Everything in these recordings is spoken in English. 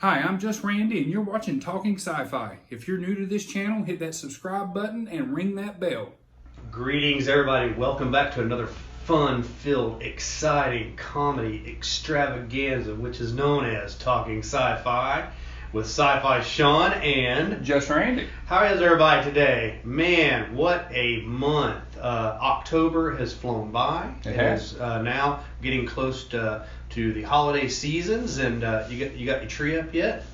Hi, I'm just Randee, and you're watching Talking Sci-Fi. If you're new to this channel, hit that subscribe button and ring that bell. Greetings, everybody. Welcome back to another fun-filled, exciting comedy extravaganza, which is known as Talking Sci-Fi, with Sci-Fi Sean and Just Randee. How is everybody today? Man, what a month. October has flown by. It has. Now getting close to the holiday seasons, and you got your tree up yet?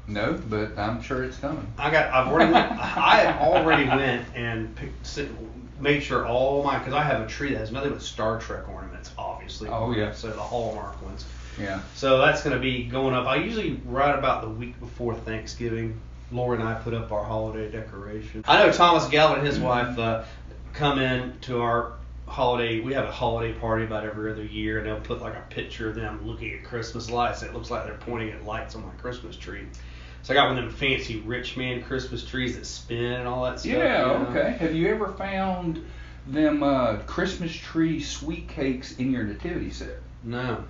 No, but I'm sure it's coming. I have already went and made sure because I have a tree that has nothing but Star Trek ornaments, obviously. Oh yeah. So the Hallmark ones. Yeah. So that's going to be going up. I usually right about the week before Thanksgiving. Laura and I put up our holiday decoration. I know Thomas Gavin and his wife come in to our holiday. We have a holiday party about every other year, and they'll put like a picture of them looking at Christmas lights. It looks like they're pointing at lights on my Christmas tree. So I got one of them fancy rich man Christmas trees that spin and all that stuff. Yeah, you know? Okay. Have you ever found them Christmas tree sweet cakes in your nativity set? No.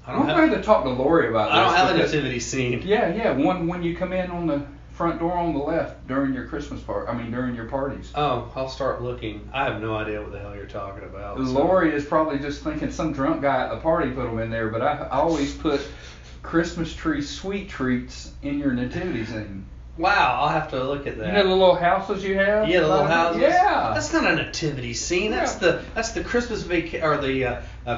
We're going to talk to Lori about this. I don't have a nativity scene. Yeah. One when you come in on the front door on the left during your during your parties. Oh, I'll start looking. I have no idea what the hell you're talking about. Lori is probably just thinking some drunk guy at the party put them in there, but I always put Christmas tree sweet treats in your nativity scene. Wow, I'll have to look at that. You know the little houses you have? Yeah, the little houses. Yeah. That's not a nativity scene. That's the Christmas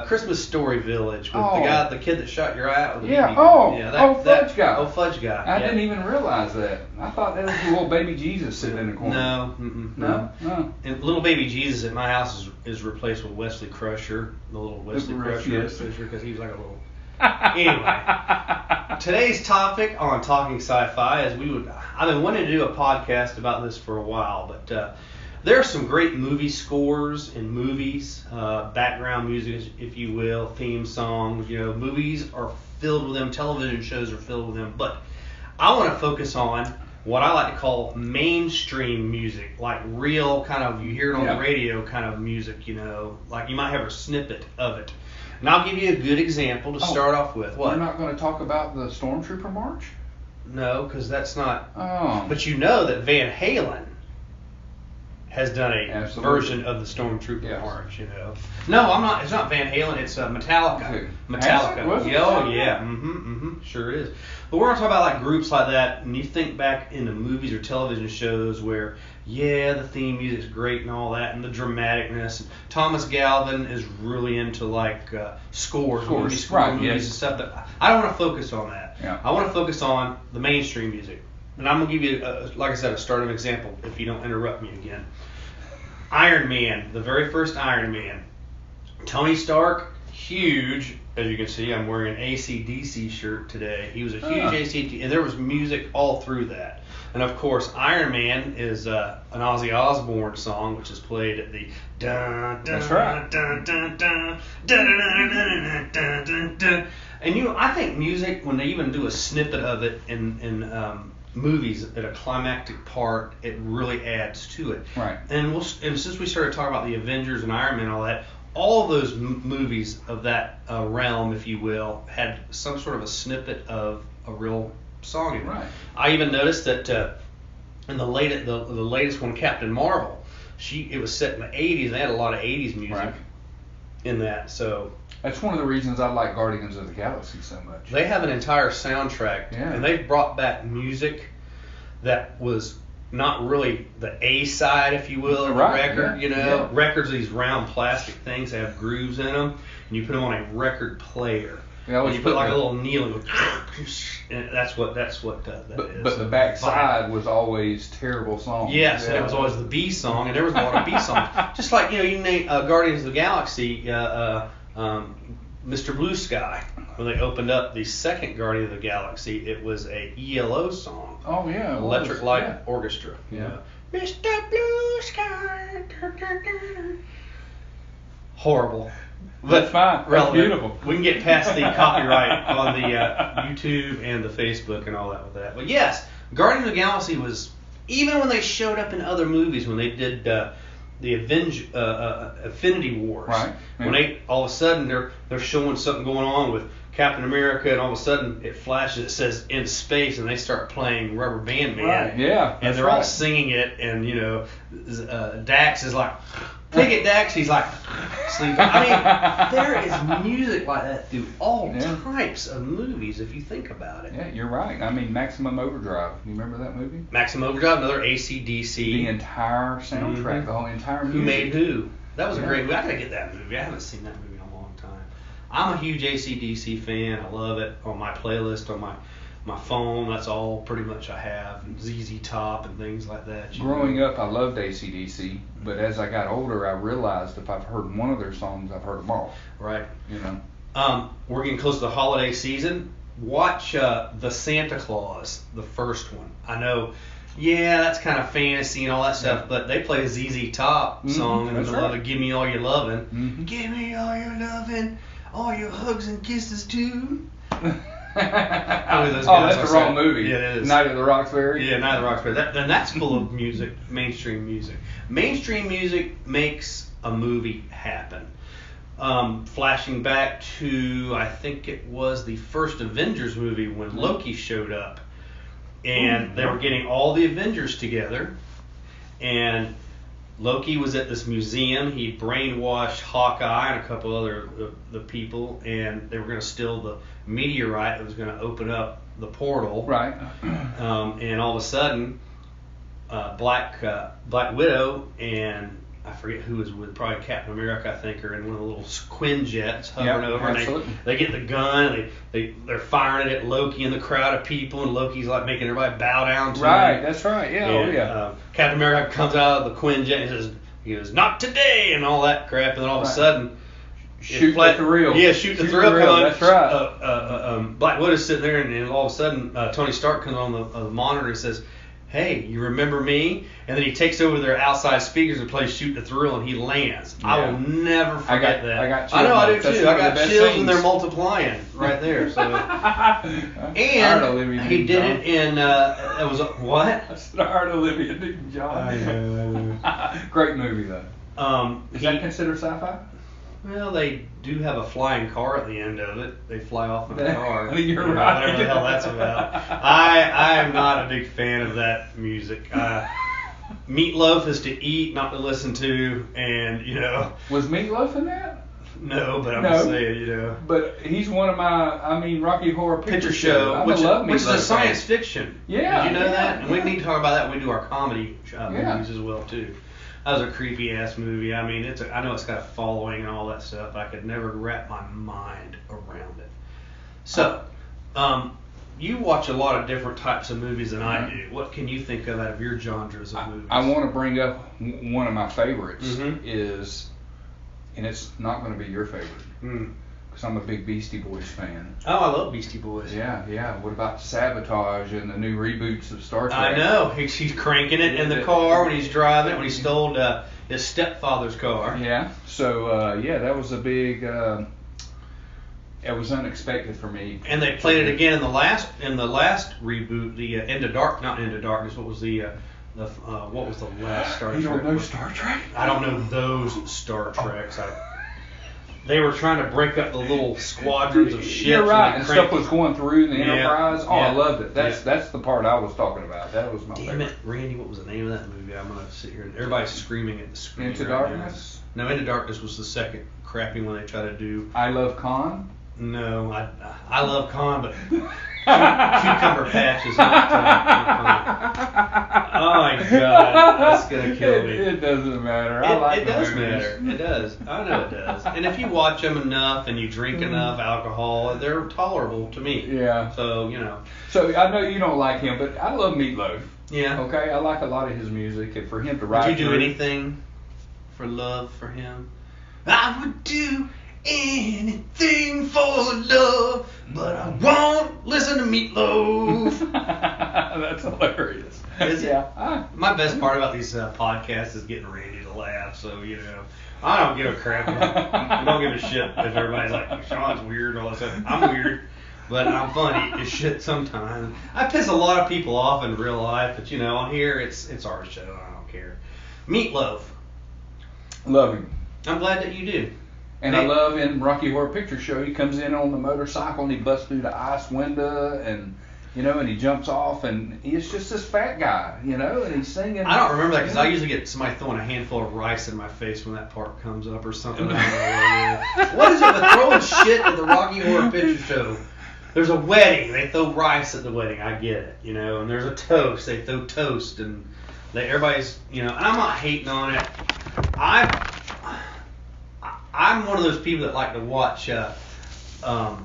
Christmas Story Village with the kid that shot your eye out with the BB. Fudge guy. Oh, Fudge guy. I didn't even realize that. I thought that was the little baby Jesus sitting in the corner. No. And little baby Jesus at my house is replaced with Wesley Crusher, the little Wesley Crusher, because he was like a little. Anyway, today's topic on Talking Sci-Fi is I've been wanting to do a podcast about this for a while, but there are some great movie scores in movies, background music, if you will, theme songs. You know, movies are filled with them, television shows are filled with them, but I want to focus on what I like to call mainstream music, like real kind of, you hear it on the radio kind of music, you know, like you might have a snippet of it. And I'll give you a good example to start off with. What? We're not going to talk about the Stormtrooper March? No, because that's not. Oh. But you know that Van Halen has done a version of the Stormtrooper March, you know. No, I'm not. It's not Van Halen. It's Metallica. Okay. Metallica. Yeah. Sure is. But we're going to talk about like groups like that, and you think back into movies or television shows where, the theme music's great and all that, and the dramaticness. Thomas Galvin is really into like scores, movie movies and stuff. That I don't want to focus on that. Yeah. I want to focus on the mainstream music. And I'm going to give you, like I said, a start of an example if you don't interrupt me again. Iron Man, the very first Iron Man. Tony Stark, huge. As you can see, I'm wearing an AC/DC shirt today. He was a huge AC/DC, and there was music all through that. And of course, Iron Man is an Ozzy Osbourne song, which is played at the dun dun. That's right. Dun dun dun dun dun dun dun dun. And I think music, when they even do a snippet of it in movies at a climactic part, it really adds to it. Right. And since we started talking about the Avengers and Iron Man and all that, all of those movies of that realm, if you will, had some sort of a snippet of a real song in it. Right. I even noticed that in the latest one, Captain Marvel, it was set in the 80s. They had a lot of 80s music in that. So that's one of the reasons I like Guardians of the Galaxy so much. They have an entire soundtrack, and they've brought back music that was not really the A side, if you will, of the record. You know, records are these round plastic things that have grooves in them, and you put them on a record player. And you put like a little needle, and that's what that is. But the back side was always terrible songs. Yes, and it was always the B song, and there was a lot of B songs. Just like you name Guardians of the Galaxy, Mr. Blue Sky. When they opened up the second Guardian of the Galaxy, it was a ELO song. Oh yeah, Electric Light Orchestra. Yeah. Mr. Blue Sky. Horrible. That's fine. That's beautiful. We can get past the copyright on the YouTube and the Facebook and all that with that. But yes, Guardians of the Galaxy was, even when they showed up in other movies, when they did the Infinity Wars, right? When they all of a sudden they're showing something going on with Captain America, and all of a sudden it flashes, it says in space, and they start playing Rubber Band Man. Right, yeah. And they're all singing it, and Dax is like, take it, Dax. He's like, sleeping. I mean, there is music like that through all types of movies, if you think about it. Yeah, you're right. I mean, Maximum Overdrive. You remember that movie? Maximum Overdrive, another AC/DC. The entire soundtrack, the whole entire music. Who Made Who? That was a great movie. I gotta get that movie. I haven't seen that movie in a long time. I'm a huge AC/DC fan. I love it. On my playlist, on my phone, that's all pretty much I have. And ZZ Top and things like that. Growing up, I loved AC/DC, but as I got older, I realized if I've heard one of their songs, I've heard them all. Right. We're getting close to the holiday season. Watch The Santa Claus, the first one. I know, that's kind of fantasy and all that stuff, but they play a ZZ Top song in the middle of it, Give Me All Your Lovin'. Mm-hmm. Give me all your lovin', all your hugs and kisses too. That's the wrong movie. Yeah, it is. Night at the Roxbury. Yeah, Night at the Roxbury. That's full of music, mainstream music. Mainstream music makes a movie happen. Flashing back to, I think it was the first Avengers movie when Loki showed up, and they were getting all the Avengers together, and Loki was at this museum. He brainwashed Hawkeye and a couple other the people, and they were going to steal the meteorite that was going to open up the portal. Right. And all of a sudden, Black Widow and I forget who was with, probably Captain America, I think, are in one of the little Quinjets hovering over. Absolutely. And they get the gun, they're firing it at Loki and the crowd of people, and Loki's like making everybody bow down to him. Right, that's right, yeah, and, Captain America comes out of the Quinjet and he goes, not today, and all that crap, and then all of a sudden, shoot the thrill. Yeah, shoot the thrill. That's right. Black Widow's sitting there, and all of a sudden, Tony Stark comes on the monitor and says, hey, you remember me? And then he takes over their outside speakers and plays Shoot the Thrill, and he lands. Yeah. I will never forget that. I got chills. I know, I do too. I got chills when they're multiplying right there. So. And he did it in, it was, what? I starred Olivia Newton-John. Great movie, though. Is that considered sci-fi? Well, they do have a flying car at the end of it. They fly off in a car. You're right. Whatever the hell that's about. I am not a big fan of that music. Meatloaf is to eat, not to listen to, and Was Meatloaf in that? No, but I'm just saying, But he's one of my, Rocky Horror Picture Show. Which is a science fiction. Yeah. Did you know that? And we need to talk about that when we do our comedy movies as well too. That was a creepy ass movie. I mean, I know it's got a following and all that stuff, but I could never wrap my mind around it. So, you watch a lot of different types of movies than I do. What can you think of out of your genres of movies? I want to bring up one of my favorites is, and it's not going to be your favorite, because I'm a big Beastie Boys fan. Oh, I love Beastie Boys. Yeah. What about Sabotage and the new reboots of Star Trek? I know. He's cranking it in the car when he's driving it, when he stole his stepfather's car. Yeah. So, that was a big... it was unexpected for me. And they played it again in the last reboot, the not Into Darkness. What was what was the last Star Trek? You don't know Star Trek? I don't know those Star Treks. They were trying to break up the little squadrons of ships. You're right, and stuff was going through the Enterprise. Oh, yeah. I loved it. That's the part I was talking about. That was my favorite. Damn it, Randy, what was the name of that movie? I'm going to sit here and everybody's screaming at the screen. Into Darkness? No, Into Darkness was the second crappy one they tried to do. I Love Khan? No, I love Khan, but Cucumber Patch is not Khan. Oh my God, that's gonna kill me. It doesn't matter. It does matter. It does. I know it does. And if you watch them enough and you drink enough alcohol, they're tolerable to me. Yeah. So So I know you don't like him, but I love Meatloaf. Yeah. Okay, I like a lot of his music, and for him to write. Would you do anything for love for him? I would do anything for love, but I won't listen to Meatloaf. That's hilarious. Is it? Yeah. My best part about these podcasts is getting Randy to laugh. So I don't give a crap. I don't give a shit if everybody's like, Sean's weird and all that stuff. I'm weird, but I'm funny as shit sometimes. I piss a lot of people off in real life, but on here it's our show. I don't care. Meatloaf. Love him. I'm glad that you do. And I love in Rocky Horror Picture Show, he comes in on the motorcycle and he busts through the ice window and, you know, and he jumps off and he's just this fat guy, you know, and he's singing. I don't remember that because I usually get somebody throwing a handful of rice in my face when that part comes up or something. I don't know what it is. What is it with throwing shit at the Rocky Horror Picture Show? There's a wedding, they throw rice at the wedding. I get it, you know, and there's a toast, they throw toast, and everybody's, you know, and I'm not hating on it. I'm one of those people that like to watch, Rocky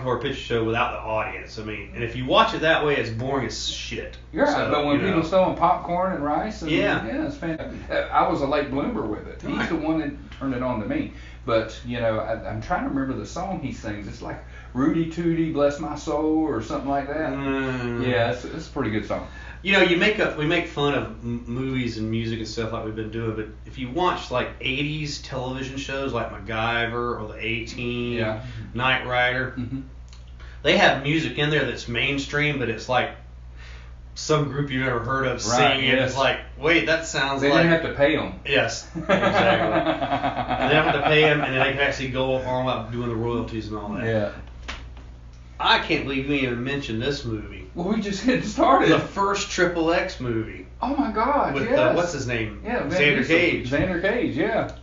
Horror Picture Show without the audience. I mean, and if you watch it that way, it's boring as shit. You're right, but when people throwing popcorn and rice, and, yeah, it's fantastic. I was a late bloomer with it. He's the one that turned it on to me. But, you know, I'm trying to remember the song he sings. It's like Rudy Tooty, Bless My Soul, or something like that. Yeah, it's a pretty good song. You know, we make fun of movies and music and stuff like we've been doing, but if you watch like 80s television shows like MacGyver or the A-Team, Knight Rider, they have music in there that's mainstream, but it's like some group you've never heard of singing it. It's like, wait, that sounds like... They didn't have to pay them. Yes, exactly. And they don't have to pay them, and then they can actually go all out doing the royalties and all that. Yeah. I can't believe you even mentioned this movie. Well, we just getting started. The first Triple X movie. Oh my God! With what's his name? Yeah, Xander Cage. Xander Cage, yeah.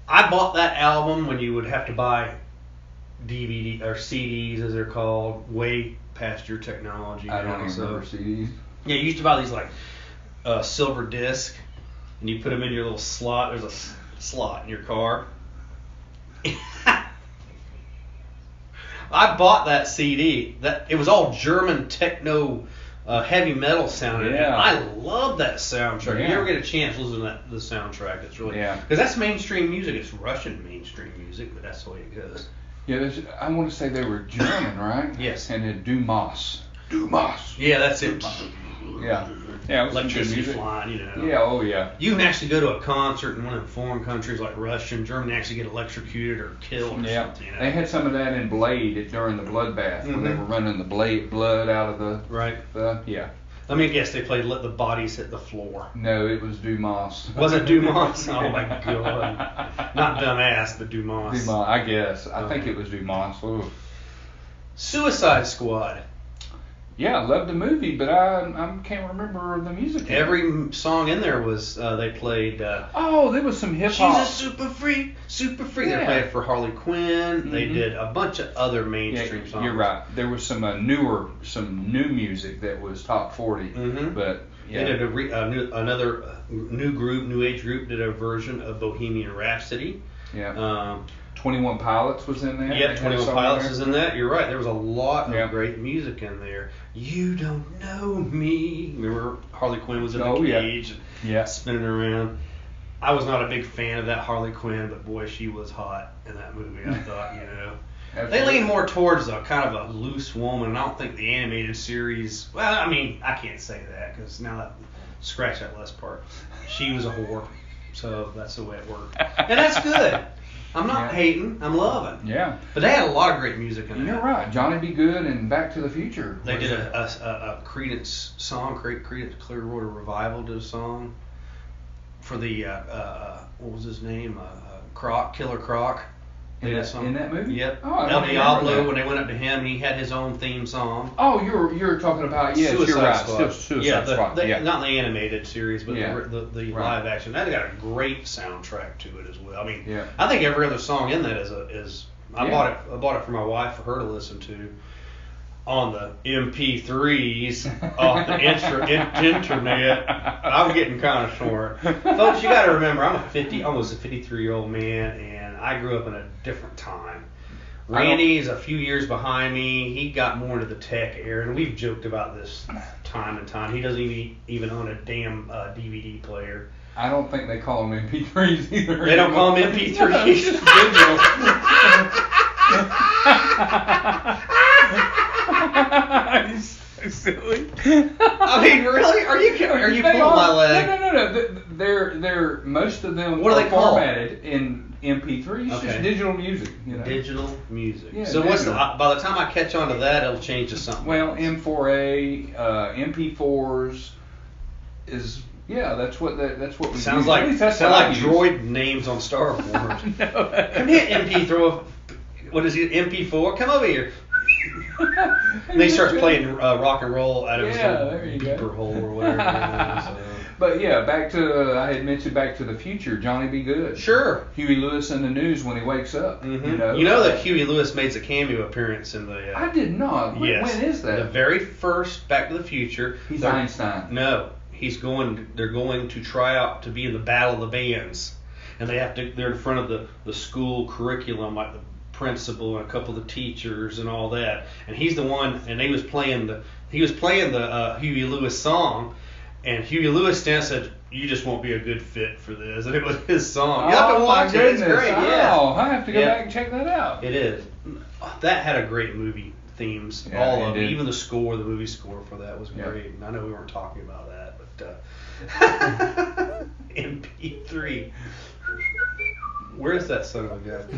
I bought that album when you would have to buy DVD or CDs, as they're called, way past your technology. I don't even remember CDs. Yeah, you used to buy these like silver disc, and you put them in your little slot. There's a slot in your car. I bought that CD. It was all German techno, heavy metal sounding. Yeah. I love that soundtrack. Yeah. If you ever get a chance, listen to the soundtrack. It's really because that's mainstream music. It's Russian mainstream music, but that's the way it goes. Yeah, I want to say they were German, right? Yes. And then Dumas. Yeah, that's it. Yeah. Yeah, electricity flying, you know. Yeah, oh yeah. You can actually go to a concert in one of the foreign countries like Russia and Germany and actually get electrocuted or killed or something. You know? They had some of that in Blade during the bloodbath when they were running the blood out of the... Right. Yeah. Let me guess, they played Let the Bodies Hit the Floor. No, it was Dumas. Was it Dumas? Oh my God. Not Dumbass, but Dumas. Dumas, I guess. I think it was Dumas. Ooh. Suicide Squad. Yeah, I loved the movie, but I can't remember the music. Every song in there was, they played... there was some hip-hop. She's a super freak. Yeah. They played it for Harley Quinn. Mm-hmm. They did a bunch of other mainstream songs. You're right. There was some new music that was top 40. Mm-hmm. But yeah. They did another new age group did a version of Bohemian Rhapsody. Yeah. 21 Pilots was in there. Yeah, 21 Pilots is in that. You're right. There was a lot of great music in there. You don't know me. Remember Harley Quinn was in the cage and spinning around. I was not a big fan of that Harley Quinn, but boy, she was hot in that movie. I thought, you know. They lean more towards a kind of a loose woman. I don't think the animated series. Well, I mean, I can't say that because now that scratch that last part. She was a whore, so that's the way it worked, and that's good. I'm not hating. I'm loving. Yeah. But they had a lot of great music in there. You're right. Johnny B. Good and Back to the Future. They did a Creedence song. Creedence Clearwater Revival did a song for the what was his name? Killer Croc. In that movie? Yep. Oh, El Diablo, when they went up to him, he had his own theme song. Oh, you're talking about Suicide Squad. Suicide Squad. Not the animated series, but the live action. That got a great soundtrack to it as well. I mean, I think every other song in that is. I bought it for my wife for her to listen to on the MP3s off the internet. I'm getting kind of short, folks. You got to remember, I'm almost a 53-year-old man, and I grew up in a different time. Randee is a few years behind me. He got more into the tech era, and we've joked about this time and time. He doesn't even own a damn DVD player. I don't think they call them MP3s either. They don't call them MP3s. He's so silly. I mean, really? Are you pulling my leg? No. They're most of them what are they formatted in MP3s. It's just digital music. You know? Digital music. Yeah, so by the time I catch on to that, it'll change to something. Well, M4A, MP4s is Yeah, that's what we sounds use. like At least that's sound what I like use. droid names on Star Wars. No. Come here, MP. What is it? MP4. Come over here. And he starts playing rock and roll out of his little beeper hole or whatever. But yeah, I had mentioned Back to the Future, Johnny Be Good. Sure. Huey Lewis in the news when he wakes up. Mm-hmm. You know that Huey Lewis made a cameo appearance in the... I did not. Yes. When is that? The very first Back to the Future. He's Einstein. No. They're going to try out to be in the Battle of the Bands. And they're in front of the school curriculum, like the principal and a couple of the teachers and all that. And he's the one, and he was playing the Huey Lewis song. And Huey Lewis then said, "You just won't be a good fit for this." And it was his song. You have to watch it. It's great. Yeah. I have to go back and check that out. It is. That had a great movie themes. Yeah, all of it. Did. Even the movie score for that was great. And I know we weren't talking about that, but MP3. Where's that son of a gun?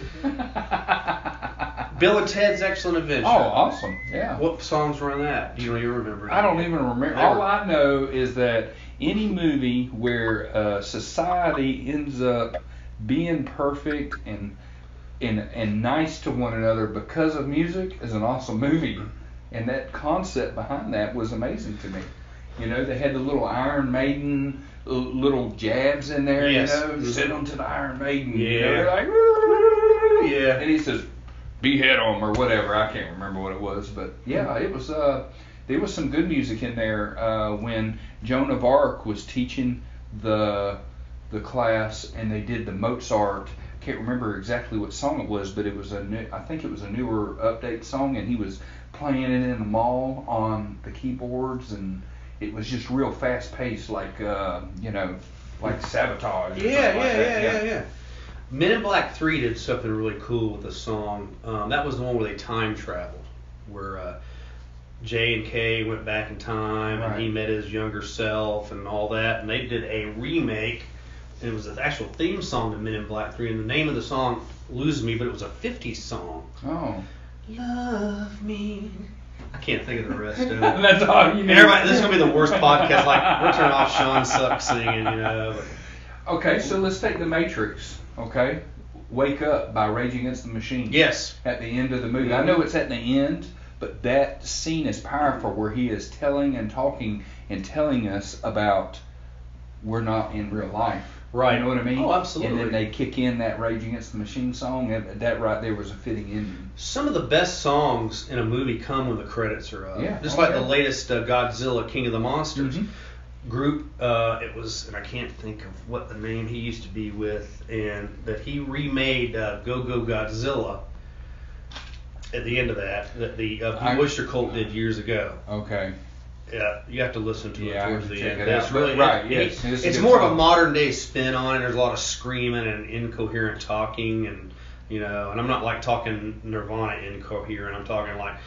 Bill and Ted's Excellent Adventure. Oh, awesome. Yeah. What songs were on that? Do you remember? I don't even remember. All I know is that any movie where society ends up being perfect and nice to one another because of music is an awesome movie. And that concept behind that was amazing to me. You know, they had the little Iron Maiden little jabs in there, yes. You know, send them to the Iron Maiden. Yeah. You know, they're like, yeah. And he says, behead them or whatever. I can't remember what it was, but yeah, it was. There was some good music in there when Joan of Arc was teaching the class, and they did the Mozart. Can't remember exactly what song it was, but it was I think it was a newer update song, and he was playing it in the mall on the keyboards, and it was just real fast paced, like like Sabotage. Or Yeah. Men in Black 3 did something really cool with the song. That was the one where they time traveled, where J and K went back in time, and he met his younger self and all that, and they did a remake. And it was an actual theme song to Men in Black 3, and the name of the song loses me, but it was a 50s song. Oh. Love me. I can't think of the rest of it. That's all you need. Everybody, this is going to be the worst podcast. Like, we're turning off Sean Suck singing, But. Okay, so let's take The Matrix, okay? Wake Up by Rage Against the Machine. Yes. At the end of the movie. I know it's at the end, but that scene is powerful where he is telling and talking and telling us about we're not in real life. Right. You know what I mean? Oh, absolutely. And then they kick in that Rage Against the Machine song, and that right there was a fitting ending. Some of the best songs in a movie come when the credits are up. Yeah. Just like the latest Godzilla, King of the Monsters group. It was, and I can't think of what the name he used to be with, and that he remade Go Go Godzilla at the end of that the Oyster Cult did years ago. Okay. Yeah, you have to listen to it towards the end. It's really yes. It's more of a modern day spin on it. There's a lot of screaming and incoherent talking, and and I'm not like talking Nirvana incoherent. I'm talking like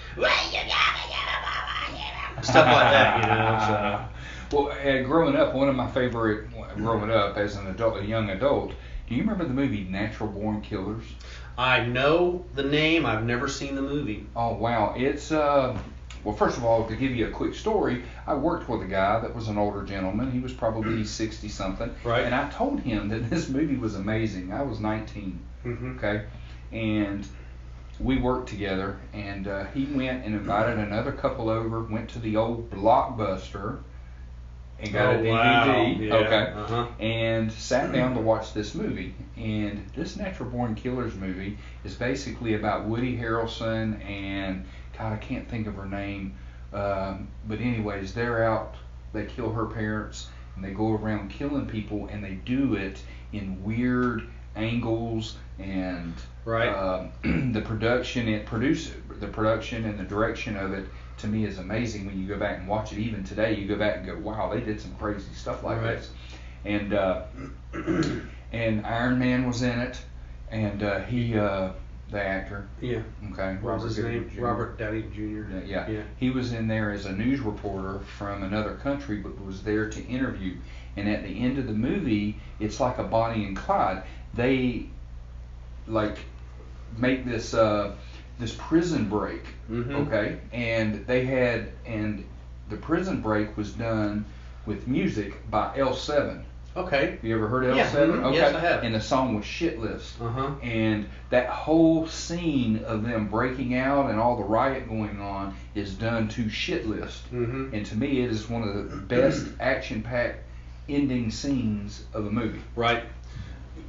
stuff like that. So. Well, growing up, one of my favorite growing up as an adult, a young adult. Do you remember the movie Natural Born Killers? I know the name. I've never seen the movie. Oh wow, it's well, first of all, to give you a quick story, I worked with a guy that was an older gentleman. He was probably 60-something. Right. And I told him that this movie was amazing. I was 19. Okay. And we worked together, and he went and invited another couple over, went to the old Blockbuster and got a DVD. Wow. Yeah. Okay. And sat down to watch this movie. And this Natural Born Killers movie is basically about Woody Harrelson and God, I can't think of her name, but anyways, they're out, they kill her parents, and they go around killing people, and they do it in weird angles, and the production and the direction of it, to me, is amazing. When you go back and watch it, even today, you go back and go, wow, they did some crazy stuff like this. And and Iron Man was in it, and he... the actor. Yeah. Okay. What was his name? Jr. Robert Downey Jr. Yeah. He was in there as a news reporter from another country, but was there to interview. And at the end of the movie, it's like a Bonnie and Clyde. They make this prison break. Okay. And the prison break was done with music by L7. Okay. You ever heard of Yeah. L7? Mm-hmm. Okay. Yes, I have. And the song was Shit List. Uh-huh. And that whole scene of them breaking out and all the riot going on is done to Shit List. Mm-hmm. And to me, it is one of the best action-packed ending scenes of a movie. Right.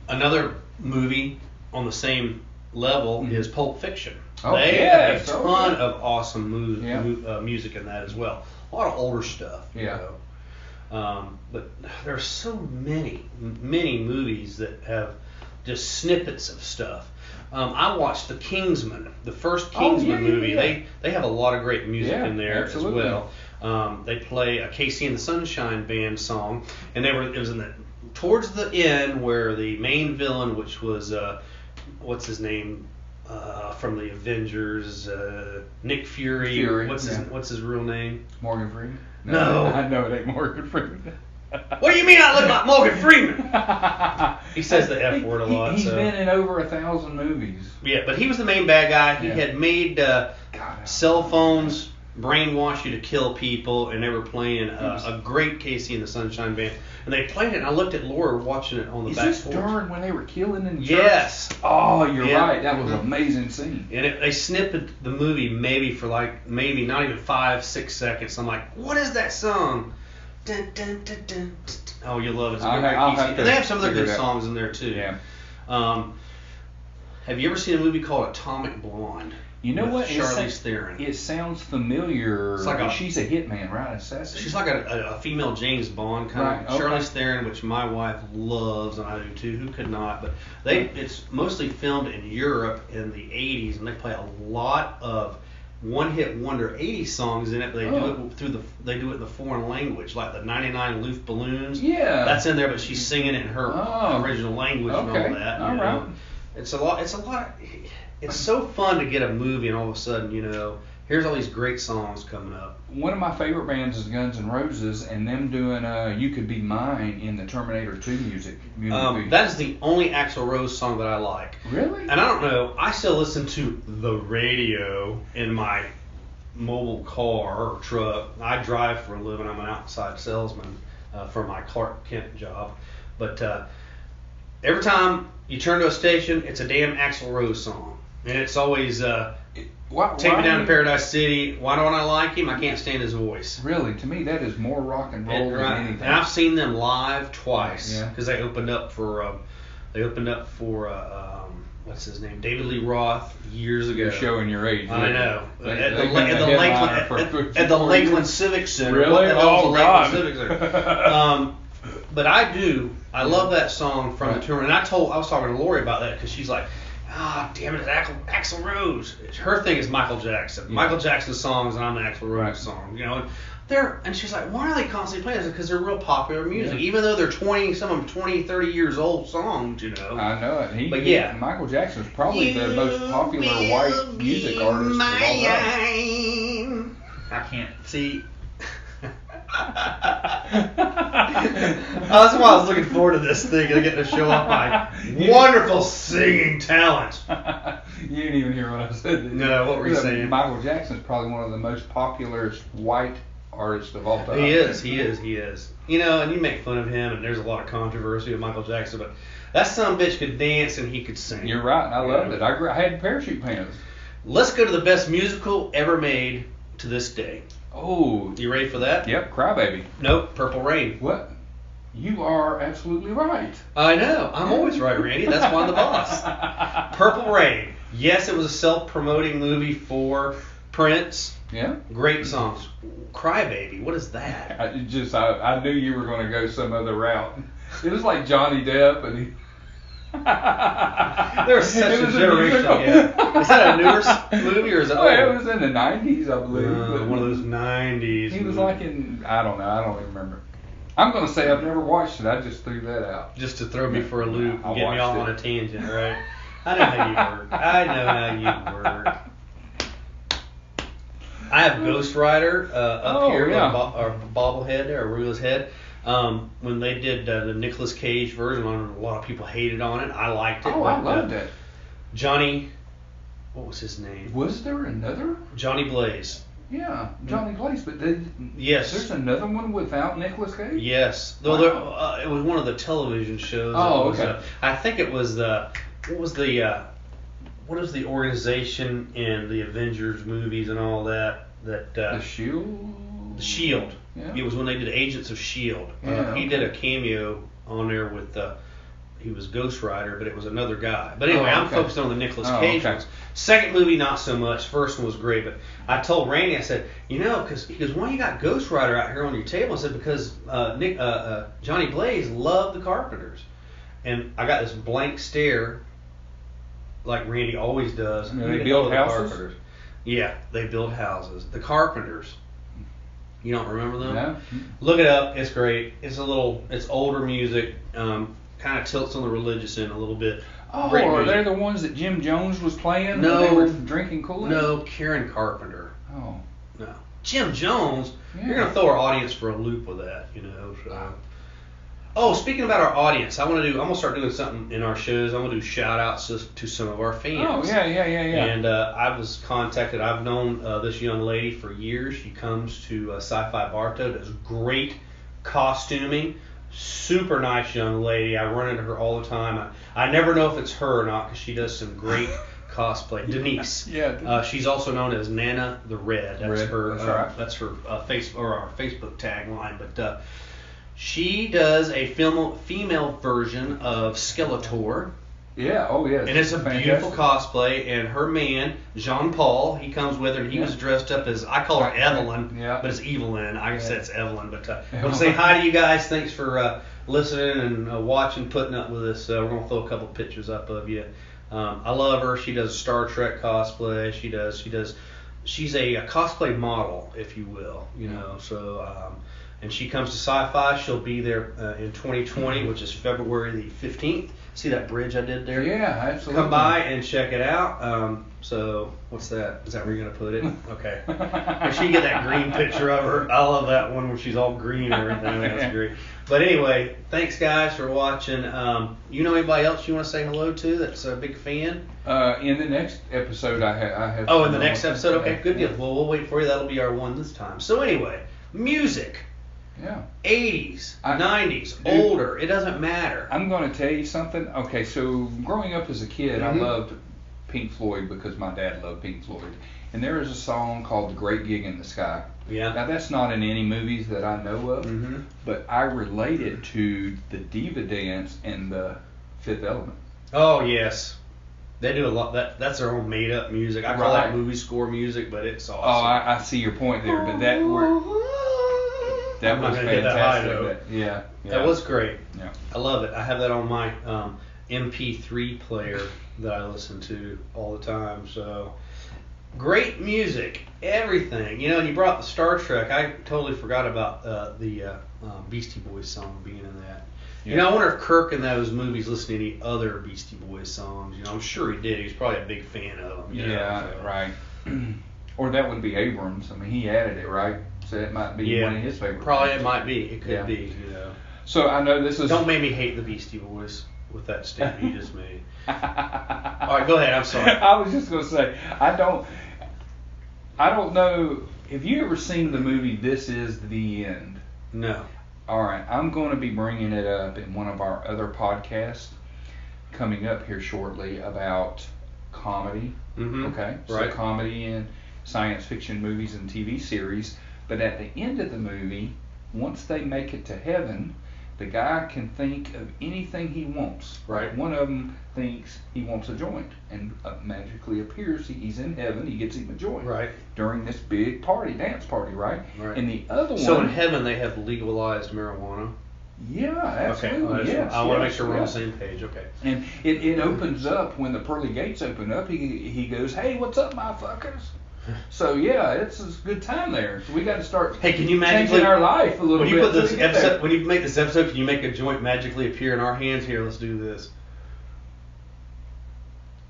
Another movie on the same level is Pulp Fiction. Oh, they yes. have a ton of awesome music in that as well. A lot of older stuff. Yeah. You know? But there's so many movies that have just snippets of stuff. I watched The Kingsman, the first Kingsman movie. Yeah. They have a lot of great music in there absolutely. as well. They play a Casey and the Sunshine Band song, and it was in the towards the end where the main villain, which was what's his name from the Avengers, Nick Fury. What's his real name? Morgan Freeman. No. I know it ain't Morgan Freeman. What do you mean I look like Morgan Freeman? He says the F word a lot. He's been in over 1,000 movies. Yeah, but he was the main bad guy. He had made cell phones brainwash you to kill people, and they were playing a great Casey and the Sunshine Band. And they played it, and I looked at Laura watching it on the back porch. Is this during when they were killing in the church? Yes. Oh, you're right. That was an amazing scene. And they snippet the movie maybe not even 5-6 seconds. I'm like, what is that song? Dun, dun, dun, dun, dun. Oh, you love it. It's I'll have to and they have some other good figure it out. songs in there too. Yeah. Have you ever seen a movie called Atomic Blonde? You know what? Charlize Theron. It sounds familiar. It's like she's a hitman, right? Assassin. She's like a female James Bond kind of. Okay. Charlize Theron, which my wife loves, and I do too. Who could not? But it's mostly filmed in Europe in the 80s, and they play a lot of one-hit wonder 80s songs in it. But they do it in the foreign language, like the 99 Loof Balloons. Yeah. That's in there, but she's singing it in her original language and all that. All right. It's a lot. It's so fun to get a movie and all of a sudden, here's all these great songs coming up. One of my favorite bands is Guns N' Roses, and them doing You Could Be Mine in the Terminator 2 music. That is the only Axl Rose song that I like. Really? And I don't know, I still listen to the radio in my mobile car or truck. I drive for a living. I'm an outside salesman for my Clark Kent job. But every time you turn to a station, it's a damn Axl Rose song. And it's always Take Me Down to Paradise City. Why don't I like him? I can't stand his voice. Really? To me, that is more rock and roll than anything. And I've seen them live twice Yeah. because they opened up for what's his name, David Lee Roth years ago. You're showing your age. I know. At the Lakeland Civic Center. Really? What the hell's the God. Lakeland Civic Center? But I love that song from the tour, and I was talking to Lori about that because she's like, damn it, it's Axl Rose. Her thing is Michael Jackson. Yeah. Michael Jackson's songs, and I'm the Axl Rose song. And she's like, why are they constantly playing this? Because they're real popular music, even though they're 20, 30 years old songs. I know it. Michael Jackson's probably the most popular white music artist of all time. I can't see. That's why I was looking forward to this thing and getting to show off my wonderful singing talents. You didn't even hear what I said. No, what were you saying? Michael Jackson's probably one of the most popular white artists of all time. He is. And you make fun of him, and there's a lot of controversy with Michael Jackson, but that son of a bitch could dance and he could sing. You're right. I loved it. I had parachute pants. Let's go to the best musical ever made to this day. Oh. You ready for that? Yep, Crybaby. Nope, Purple Rain. What? You are absolutely right. I know. I'm always right, Randy. That's why I'm the boss. Purple Rain. Yes, it was a self-promoting movie for Prince. Yeah. Great songs. Crybaby. What is that? I knew you were going to go some other route. It was like Johnny Depp and he... There's such a generation gap. Is that a newer movie or is it old? It was in the 90s, I believe. One of those 90s. He was like in, I don't know, I don't even remember. I'm going to say I've never watched it. I just threw that out. Just to throw me for a loop and get me off on a tangent, right? I know how you work. I have Ghost Rider up here, or bobblehead, or Rula's head. When they did the Nicolas Cage version, a lot of people hated on it. I liked it. I loved it. Johnny, what was his name? Was there another? Johnny Blaze. Yeah, Johnny Blaze, but yes, there's another one without Nicolas Cage. Yes, though it was one of the television shows. Oh, okay. I think it was what is the organization in the Avengers movies and all that? The Shield. The Shield. Yeah. It was when they did Agents of Shield. Yeah, he did a cameo on there with. He was Ghost Rider, but it was another guy. But anyway, I'm focused on the Nicolas Cage ones. Second movie, not so much. First one was great, but I told Randee, I said, because he goes, why you got Ghost Rider out here on your table? I said, because Johnny Blaze loved the Carpenters. And I got this blank stare, like Randee always does. They build houses? Carpenters. Yeah, they build houses. The Carpenters. You don't remember them? No. Look it up. It's great. It's older music. Kind of tilts on the religious end a little bit. Oh, are they the ones that Jim Jones was playing? No. When they were drinking Kool-Aid? No, Karen Carpenter. Oh. No. Jim Jones? Yeah. You're going to throw our audience for a loop with that, So. Oh, speaking about our audience, I'm going to start doing something in our shows. I'm going to do shout outs to some of our fans. Oh, yeah. And I was contacted. I've known this young lady for years. She comes to Sci-Fi Bartow, does great costuming. Super nice young lady. I run into her all the time. I never know if it's her or not because she does some great cosplay. Denise. Yeah. She's also known as Nana the Red. That's Red. her. That's right. That's her our Facebook tagline. But she does a female version of Skeletor. Yeah. Oh, yeah. And it's a beautiful cosplay. And her man, Jean Paul, he comes with her. And he was dressed up as, I call her Evelyn, but it's Evelyn. I guess that's Evelyn. But I want to say hi to you guys. Thanks for listening and watching, putting up with us. We're going to throw a couple pictures up of you. I love her. She does Star Trek cosplay. She's a cosplay model, if you will. So. And she comes to Sci-Fi. She'll be there in 2020, which is February the 15th. See that bridge I did there? Yeah, absolutely. Come by and check it out. So, what's that? Is that where you're going to put it? Okay. If she get that green picture of her, I love that one where she's all green and everything. That's great. But anyway, thanks guys for watching. You know anybody else you want to say hello to that's a big fan? In the next episode, I have. Oh, in the next episode? Okay, good deal. Well, we'll wait for you. That'll be our one this time. So anyway, music. Yeah. 80s, 90s, older, it doesn't matter. I'm going to tell you something. Okay, so growing up as a kid, I loved Pink Floyd because my dad loved Pink Floyd. And there is a song called The Great Gig in the Sky. Yeah. Now, that's not in any movies that I know of, but I relate it to the diva dance in The Fifth Element. Oh, yes. They do a lot. That's their own made-up music. I call that movie score music, but it's awesome. Oh, I see your point there, but that was fantastic. Yeah. That was great. Yeah. I love it. I have that on my MP3 player that I listen to all the time. So great music, everything. And you brought the Star Trek. I totally forgot about the Beastie Boys song being in that. Yeah. I wonder if Kirk in those movies listened to any other Beastie Boys songs. I'm sure he did. He was probably a big fan of them. Right. Or that would be Abrams. I mean, he added it, right? So it might be one of his favorite. Probably things. it might be. It could be. So I know this is. Don't make me hate the Beastie Boys with that statement you just made. All right, go ahead. I'm sorry. I was just gonna say I don't know. Have you ever seen the movie This Is the End? No. All right, I'm going to be bringing it up in one of our other podcasts coming up here shortly about comedy. Okay, so comedy and science fiction movies and TV series. But at the end of the movie, once they make it to heaven, the guy can think of anything he wants. Right. One of them thinks he wants a joint, and magically appears. He's in heaven. He gets him a joint. Right. During this big dance party, right? Right. And the other one. So in heaven they have legalized marijuana. Yeah, absolutely. Okay. Yes. I want to make sure we're on the same page. Okay. And it opens up when the pearly gates open up. He goes, "Hey, what's up, my fuckers?" So yeah, it's a good time there. So we got to start. Hey, can you changing our life a little when you bit? Put this episode, when you make this episode, can you make a joint magically appear in our hands? Here, let's do this.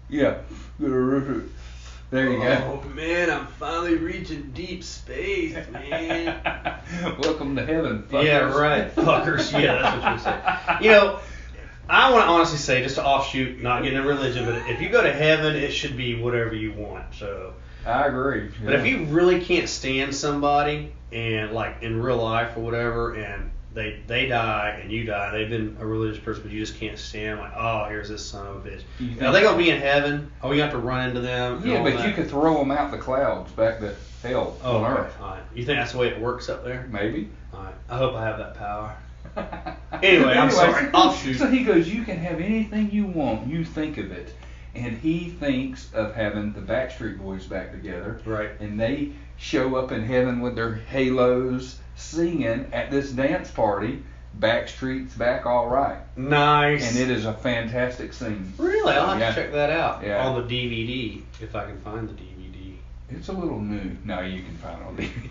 Yeah. There you go. Oh man, I'm finally reaching deep space, man. Welcome to heaven, fuckers. Yeah, right, fuckers. Yeah, that's what you say. I want to honestly say, just to offshoot, not getting into religion, but if you go to heaven, it should be whatever you want. So I agree. But if you really can't stand somebody, and like in real life or whatever, and they die and you die, they've been a religious person, but you just can't stand them, like, oh, here's this son of a bitch. Are they going to be in heaven? Are we going to have to run into them? Yeah, but you could throw them out the clouds back to hell on Earth. All right. You think that's the way it works up there? Maybe. All right. I hope I have that power. Anyway, I'm sorry. Offshoot. So he goes, you can have anything you want. You think of it. And he thinks of having the Backstreet Boys back together. Right. And they show up in heaven with their halos singing at this dance party, Backstreet's Back All Right. Nice. And it is a fantastic scene. Really? I'll have to check that out on the DVD, if I can find the DVD. It's a little new. No, you can find it on DVD.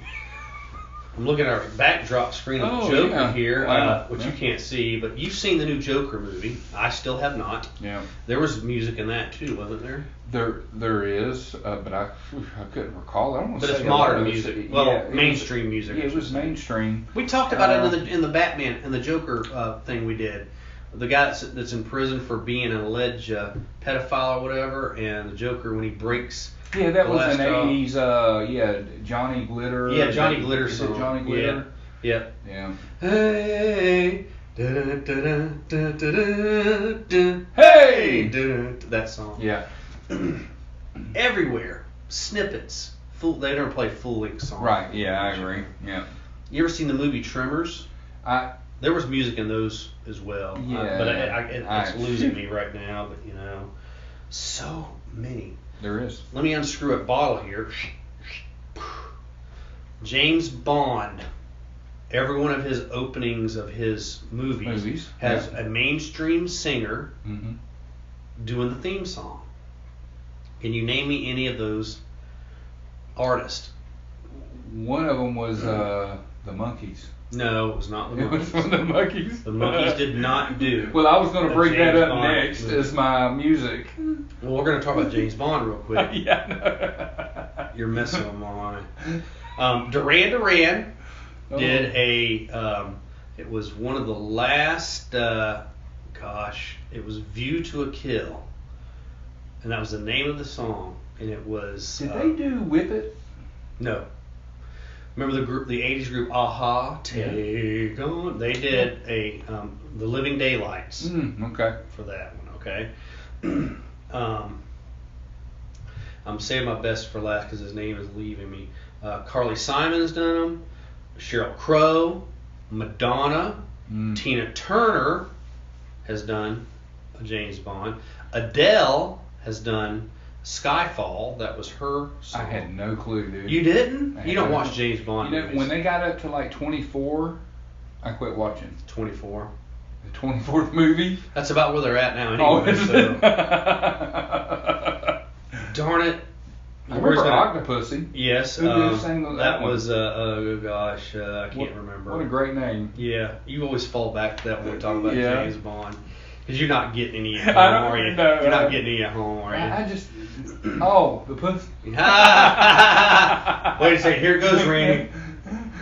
I'm looking at our backdrop screen of Joker here, which you can't see, but you've seen the new Joker movie. I still have not. Yeah. There was music in that too, wasn't there? There is, but I couldn't recall. I don't want to say. But it's modern music. Mainstream music. Yeah, it was mainstream. We talked about it in the Batman and the Joker thing we did. The guy that's in prison for being an alleged pedophile or whatever, and the Joker when he breaks. Yeah, that was an 80s, Johnny Glitter. Yeah, Johnny Glitter Is song. it Johnny Glitter? Yeah. Hey! Hey! That song. Yeah. Everywhere. Snippets. They never play full-length songs. Right, yeah, I agree. Yeah. You ever seen the movie Tremors? There was music in those as well. Yeah. But it's losing me right now, but so many. There is. Let me unscrew a bottle here. James Bond. Every one of his openings of his movies has a mainstream singer doing the theme song. Can you name me any of those artists? One of them was the Monkees. No, it was not the Monkees. It was from the Monkees? The Monkees did not do. Well, I was going to bring that up Bond next movie. as my music. Well, we're going to talk about James Bond real quick. Yeah. You're messing with my mind. Duran Duran did it was one of the last, it was View to a Kill. And that was the name of the song. And it was... Did they do Whip It? No. Remember the 80s group A-ha? Take on. They did the Living Daylights. Okay. For that one, okay? I'm saving my best for last because his name is leaving me. Carly Simon's done them. Sheryl Crow, Madonna, Tina Turner has done a James Bond. Adele has done Skyfall. That was her song. I had no clue, dude. You didn't? You don't watch James Bond movies. When they got up to like 24, I quit watching. 24. The 24th movie? That's about where they're at now anyway. So. Darn it. I remember Octopussy. Yes. Who sang that one? Was, I can't remember. What a great name. Yeah. You always fall back to that when we talk about James Bond. Because you're not getting any at home, are you? No, you're not getting any at home, are you? I just... Oh, the pussy. Wait a second. Here it goes, Randee.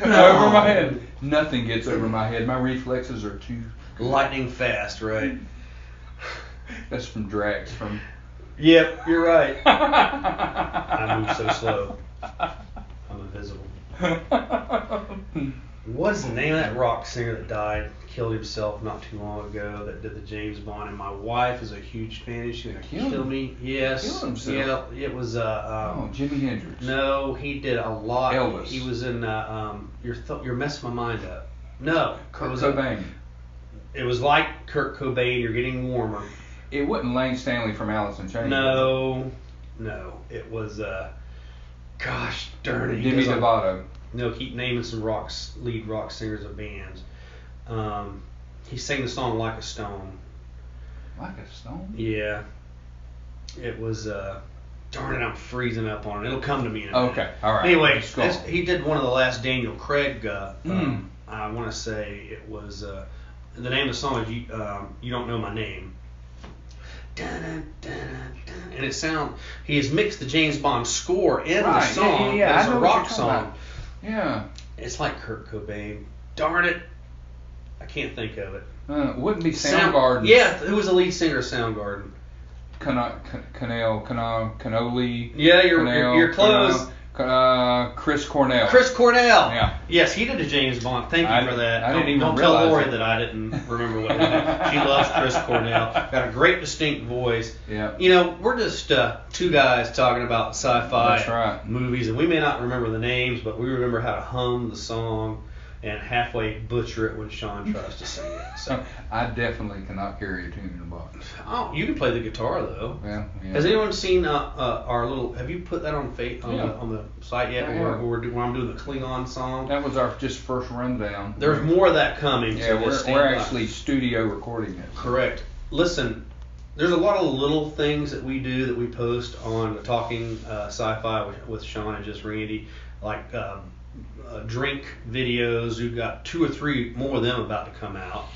Over my head. Nothing gets over my head. My reflexes are too... Lightning fast, right? That's from Drax. Yep, you're right. I move so slow. I'm invisible. What's the name of that rock singer that died, killed himself not too long ago, that did the James Bond? And my wife is a huge fan. She would kill me. Yes. Killed himself? Yeah, it was. Jimi Hendrix. No, he did a lot. Elvis. He was in. You're messing my mind up. No. Kurt Cobain. It was like Kurt Cobain. You're getting warmer. It wasn't Lane Stanley from Alice in Chains. No. It was. Gosh darn it. Demi Lovato. No, keep naming some lead rock singers of bands. He sang the song Like a Stone. Like a Stone? Yeah. It was, darn it, I'm freezing up on it. It'll come to me in a minute. Okay, all right. Anyway, he did one of the last Daniel Craig, I want to say it was, the name of the song is You Don't Know My Name. And he has mixed the James Bond score in the song. Yeah, it's a rock song. About. Yeah. It's like Kurt Cobain. Darn it. I can't think of it. Wouldn't be Soundgarden. Yeah, who was the lead singer of Soundgarden? Cannoli. Yeah, you're close. Chris Cornell. Chris Cornell. Yeah. Yes, he did a James Bond. Thank you for that. I didn't even don't realize tell Lori it. that I didn't remember what his name. She loves Chris Cornell. Got a great distinct voice. Yeah. You know, we're just two guys talking about sci-fi That's right. movies, and we may not remember the names, but we remember how to hum the song and halfway butcher it when Sean tries to sing it. So I definitely cannot carry a tune in a box. oh, you can play the guitar though. Yeah. Has anyone seen our little? Have you put that on on the site yet? Yeah. Where I'm doing the Klingon song. That was our just first rundown. There's more of that coming. Yeah, so just we're stand by. actually studio recording it. Correct. Listen, there's a lot of little things that we do that we post on the Talking Sci-Fi with Sean and just Randee, like drink videos. We've got 2 or 3 more of them about to come out.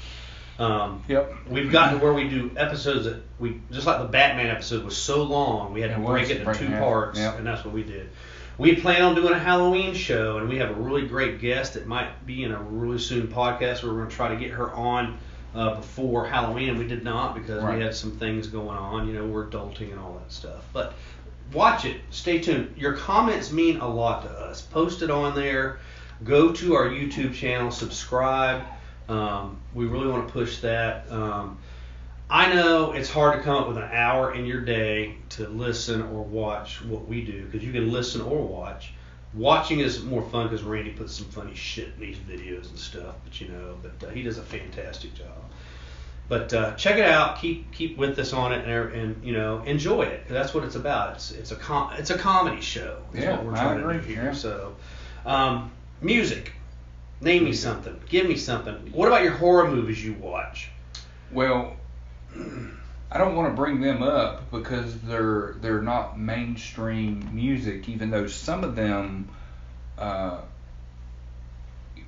Yep. We've gotten to where we do episodes that we, just like the Batman episode was so long, we had to break it into 2 parts, yep. and that's what we did. We plan on doing a Halloween show, and we have a really great guest that might be in a really soon podcast. We're going to try to get her on before Halloween, and we did not because we had some things going on. You know, we're adulting and all that stuff. But watch it. Stay tuned. Your comments mean a lot to us. Post it on there. Go to our YouTube channel. Subscribe. We really want to push that. I know it's hard to come up with an hour in your day to listen or watch what we do, because you can listen or watch. Watching is more fun because Randee puts some funny shit in these videos and stuff, but he does a fantastic job. But check it out. Keep with us on it, and you know, enjoy it, because that's what it's about. It's a comedy show. Is what we're trying to do here. Yeah. So, music. Name me something. Give me something. What about your horror movies you watch? Well, I don't want to bring them up because they're not mainstream music, even though some of them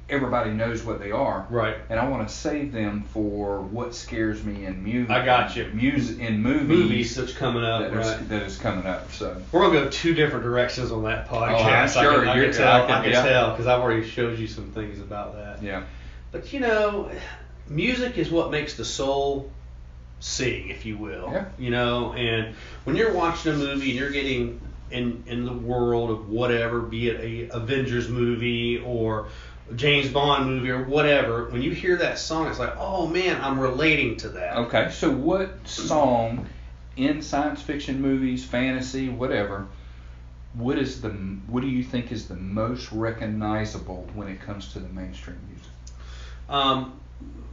everybody knows what they are. Right. And I want to save them for what scares me in music. I got you. Music in movies. Movies that's coming up. That is coming up. So we're gonna go 2 different directions on that podcast. Oh, I'm sure. I can tell because I've already showed you some things about that. Yeah. But you know, music is what makes the soul sing, if you will. Yeah. You know, and when you're watching a movie and you're getting in the world of whatever, be it a Avengers movie or James Bond movie or whatever, when you hear that song, it's like, oh man, I'm relating to that. Okay, so what song in science fiction movies, fantasy, whatever, what do you think is the most recognizable when it comes to the mainstream music?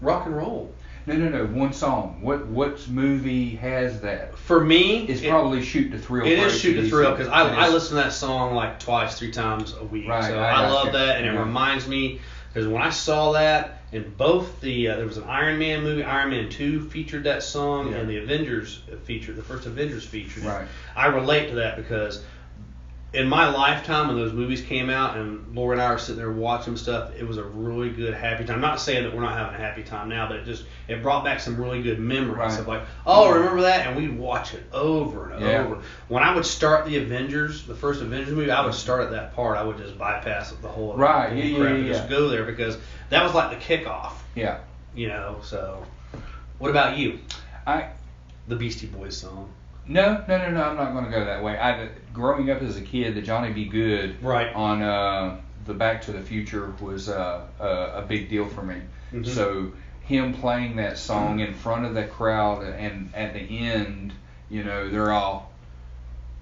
Rock and roll. No. One song. What movie has that? For me, it's probably Shoot to Thrill. It is Shoot to Thrill, because I listen to that song like 2-3 times a week. Right, so I love that, and it reminds me, because when I saw that in both there was an Iron Man movie, Iron Man 2 featured that song, and the Avengers featured, the first Avengers featured it. I relate to that because in my lifetime, when those movies came out and Laura and I were sitting there watching stuff, it was a really good happy time. I'm not saying that we're not having a happy time now, but it brought back some really good memories of like, oh, remember that? And we'd watch it over and over. When I would start the first Avengers movie, I would start at that part. I would just bypass the whole crap and just go there, because that was like the kickoff. Yeah. You know, so what about you? The Beastie Boys song. No, I'm not going to go that way. Growing up as a kid, the Johnny B. Good on the Back to the Future was a big deal for me. Mm-hmm. So him playing that song in front of the crowd, and at the end, you know, they're all,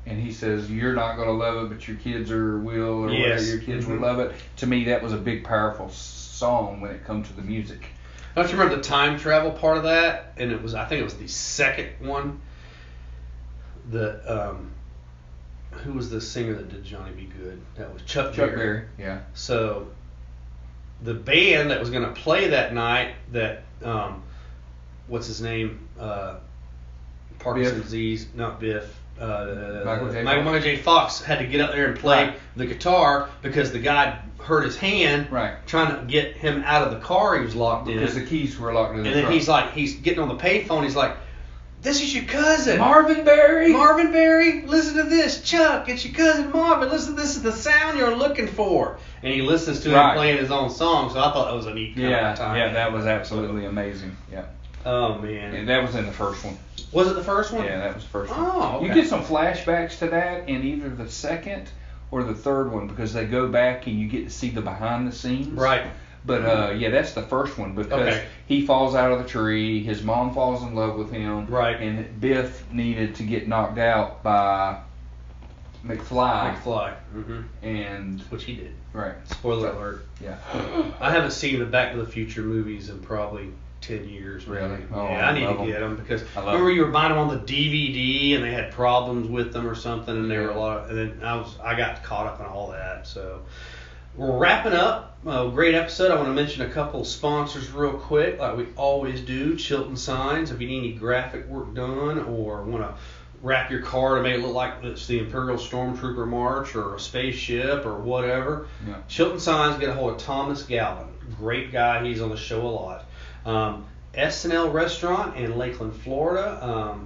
and he says, "You're not going to love it, but your kids will, or whatever, your kids will love it." To me, that was a big, powerful song when it comes to the music. Don't you remember the time travel part of that? And I think it was the second one. Who was the singer that did Johnny B. Good? That was Chuck Berry. Yeah. So the band that was going to play that night, that what's his name? Parkinson's disease, not Biff. Michael J. Fox had to get up there and play the guitar because the guy hurt his hand trying to get him out of the car he was locked in. Because the keys were locked in the truck. And then he's getting on the payphone. He's like, "This is your cousin, Marvin Berry. Marvin Berry, listen to this. Chuck, it's your cousin Marvin. Listen, this is the sound you're looking for." And he listens to him playing his own song. So I thought that was a neat kind of time. Yeah, that was absolutely amazing. Yeah. Oh man. And that was in the first one. Was it the first one? Yeah, that was the first one. Oh, okay. You get some flashbacks to that in either the second or the third one because they go back and you get to see the behind the scenes. Right. But yeah, that's the first one because he falls out of the tree, his mom falls in love with him, right, and Biff needed to get knocked out by McFly. Mm-hmm. And which he did. Right. Spoiler alert. Yeah. I haven't seen the Back to the Future movies in probably 10 years. Really? Oh, yeah, I need to get them because remember you were buying them on the DVD and they had problems with them or something, and there were a lot of, and then I got caught up in all that. So we're wrapping up. Great episode. I want to mention a couple sponsors real quick, like we always do. Chilton Signs. If you need any graphic work done or want to wrap your car to make it look like it's the Imperial Stormtrooper March or a spaceship or whatever, Chilton Signs, get a hold of Thomas Galvin. Great guy. He's on the show a lot. S&L Restaurant in Lakeland, Florida.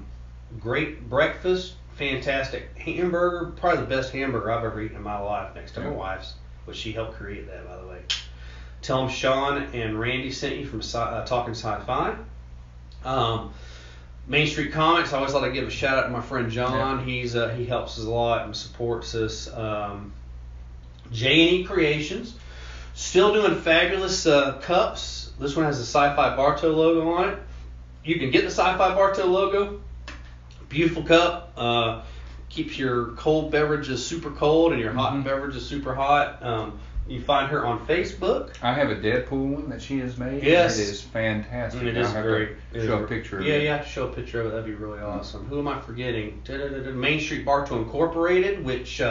Great breakfast, fantastic hamburger, probably the best hamburger I've ever eaten in my life, next to my wife's, but she helped create that, by the way. Tell them Sean and Randee sent you from Talking Sci-Fi. Main Street Comics, I always like to give a shout out to my friend John. He helps us a lot and supports us. J&E Creations, still doing fabulous cups. This one has the Sci-Fi Bartow logo on it. You can get the Sci-Fi Bartow logo. Beautiful cup. Keeps your cold beverages super cold and your hot beverages super hot. You find her on Facebook. I have a Deadpool one that she has made. Yes. It is fantastic. And it is great. Show a picture of it. Yeah, you have to show a picture of it. That'd be really awesome. Who am I forgetting? Main Street Bartow Incorporated, which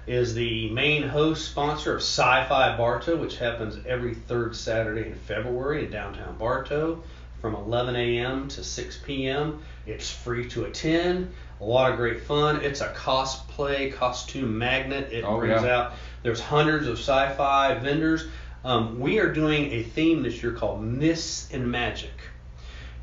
is the main host sponsor of Sci-Fi Bartow, which happens every third Saturday in February in downtown Bartow from 11 a.m. to 6 p.m. It's free to attend. A lot of great fun. It's a cosplay costume magnet. It brings out. There's hundreds of sci-fi vendors. We are doing a theme this year called Myths and Magic,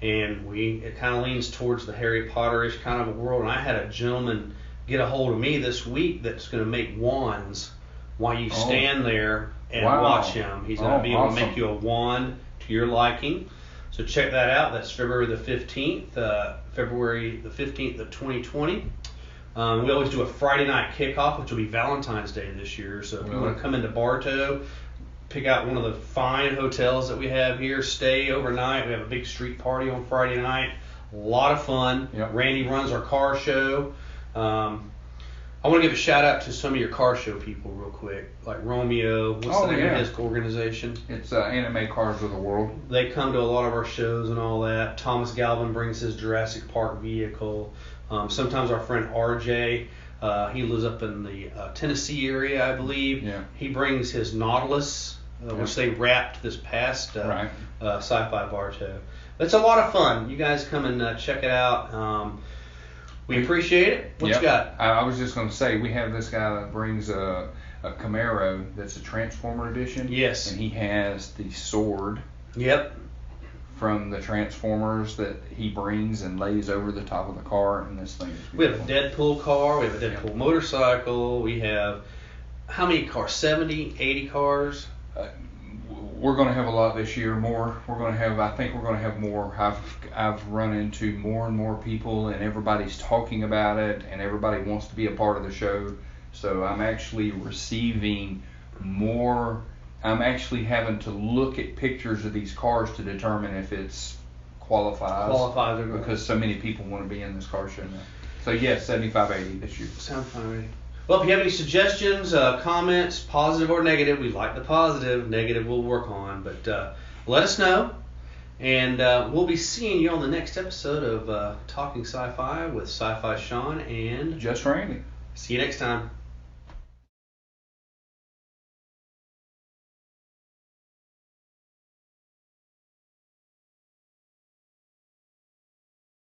and it kind of leans towards the Harry Potter-ish kind of a world. And I had a gentleman get a hold of me this week that's going to make wands while you stand there and watch him. He's going to be able to make you a wand to your liking. So check that out. That's February the 15th, February the 15th of 2020. We always do a Friday night kickoff, which will be Valentine's Day this year. So if you want to come into Bartow, pick out one of the fine hotels that we have here, stay overnight. We have a big street party on Friday night. A lot of fun. Randee runs our car show. I want to give a shout out to some of your car show people real quick, like Romeo. What's the name of his organization? It's Anime Cars of the World. They come to a lot of our shows and all that. Thomas Galvin brings his Jurassic Park vehicle. Sometimes our friend RJ, he lives up in the Tennessee area, I believe. Yeah. He brings his Nautilus, which they wrapped this past Sci-Fi Bartow. It's a lot of fun. You guys come and check it out. We appreciate it. What you got? I was just going to say, we have this guy that brings a Camaro that's a Transformer edition. Yes. And he has the sword. Yep. From the Transformers that he brings and lays over the top of the car, and this thing is beautiful. We have a Deadpool car. We have a Deadpool motorcycle. We have, how many cars? 70, 80 cars? We're going to have a lot this year, more. I think we're going to have more. I've run into more and more people, and everybody's talking about it, and everybody wants to be a part of the show. So I'm actually receiving more. I'm actually having to look at pictures of these cars to determine if it's qualifies because so many people want to be in this car show now. So yes, 7580 this year. Sound fine. Well, if you have any suggestions, comments, positive or negative, we like the positive. Negative we'll work on, but let us know. And we'll be seeing you on the next episode of Talking Sci-Fi with Sci-Fi Sean and Just Randee. See you next time.